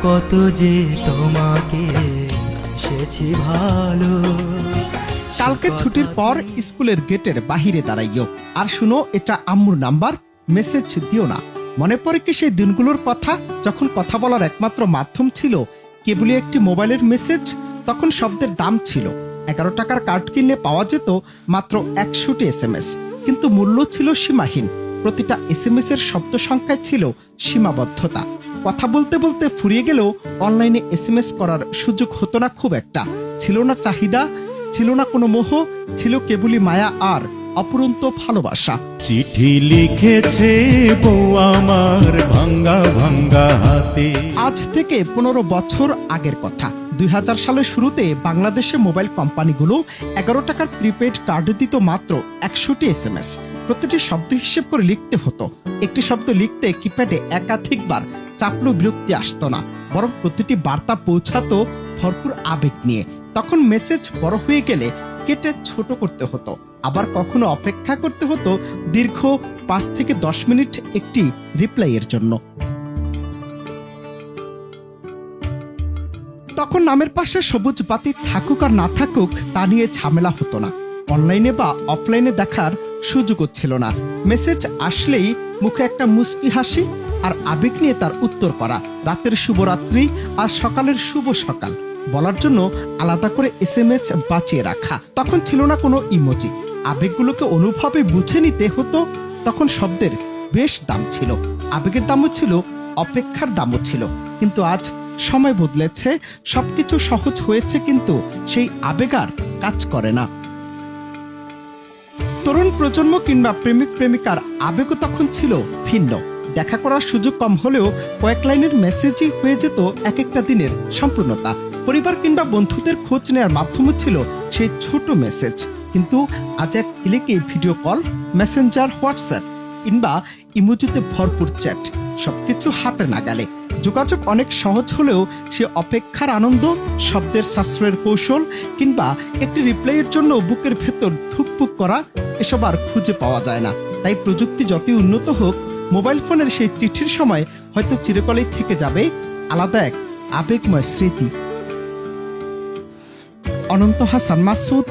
কত যে তোমাকে এসেছি ভালো। কালকে ছুটির পর স্কুলের গেটের বাহিরে দাঁড়াইও, আর শুনো এটা আম্মুর নাম্বার, মেসেজ দিও না। মনে পড়ে কি সেই দিনগুলোর কথা, যখন কথা বলার একমাত্র মাধ্যম ছিল কেবলই একটি মোবাইলের মেসেজ। তখন শব্দের দাম ছিল 11 টাকার কার্ড কিনলে পাওয়া যেত মাত্র 100টি SMS, কিন্তু মূল্য ছিল সীমাহীন। প্রতিটা SMS এর শব্দ সংখ্যায় ছিল সীমাবদ্ধতা। কথা বলতে বলতে ফুরিয়ে গেলেও অনলাইনে SMS করার সুযোগ হতো না খুব একটা। ছিল না চাহিদা, ছিল না কোনো মোহ, ছিল কেবলই মায়া আর অপুরন্ত ভালোবাসা। চিঠি লিখেছে বউ আমার ভাঙ্গা ভাঙ্গা হাতে। আজ থেকে 15 বছর আগের কথা। 2000 সালের শুরুতে বাংলাদেশে মোবাইল কোম্পানিগুলো 11 টাকার প্রিপেড কার্ড দিত মাত্র 100টি SMS। প্রতিটি শব্দ হিসেব করে লিখতে হতো। একটি শব্দ লিখতে কিপ্যাডে একাধিকবার চাপলেও বিরক্তি আসতো না, বরং প্রতিটি বার্তা পৌঁছাতো ভরপুর আবেগ নিয়ে। তখন মেসেজ বড় হয়ে গেলে কেটে ছোট করতে হতো, আবার কখনো অপেক্ষা করতে হতো দীর্ঘ 5 থেকে 10 মিনিট একটি রিপ্লাইয়ের জন্য। তখন নামের পাশে সবুজ বাতি থাকুক আর না থাকুক তা নিয়ে ঝামেলা হতো না। অনলাইনে বা অফলাইনে দেখার সুযোগও ছিল না। মেসেজ আসলেই মুখে একটা মুস্কি হাসি আর আবেগ নিয়ে তার উত্তর করা। রাতের শুভরাত্রি আর সকালের শুভ সকাল বলার জন্য আলাদা করে SMS বাঁচিয়ে রাখা। তখন ছিল না কোনো ইমোজি। আবেগগুলোকে অনুভবে বুঝে নিতে হতো। তখন শব্দের বেশ দাম ছিল, আবেগের দামও ছিল, অপেক্ষার দামও ছিল। কিন্তু আজ সময় বদলেছে, সবকিছু সহজ হয়েছে, কিন্তু সেই আবেগ আর কাজ করে না। তরুণ প্রজন্ম কিংবা প্রেমিক প্রেমিকার আবেগও তখন ছিল ভিন্ন। দেখা করার সুযোগ কম হলেও কয়েক লাইনের মেসেজই হয়ে যেত এক একটা দিনের সম্পূর্ণতা। পরিবার কিংবা বন্ধুদের খোঁজ নেওয়ার মাধ্যমও ছিল সেই ছোট মেসেজ। কিন্তু আজ এক ক্লিকে ভিডিও কল, মেসেঞ্জার, হোয়াটসঅ্যাপ কিংবা ইমোজিতে ভরপুর চ্যাট, সবকিছু হাতে নাগালে। যোগাযোগ অনেক সহজ হলেও সে অপেক্ষার আনন্দ, শব্দের সাশ্রয়ের কৌশল কিংবা একটি রিপ্লাইয়ের জন্য বুকের ভেতর ধুকপুক করা, এসব আর খুঁজে পাওয়া যায় না। তাই প্রযুক্তি যতই উন্নত হোক, মোবাইল ফোনের সেই চিঠির সময় হয়তো চিরকালেই থেকে যাবে আলাদা এক আবেগময় স্মৃতি। অনন্ত হাসান মাসুদ,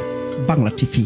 বাংলা টিভি।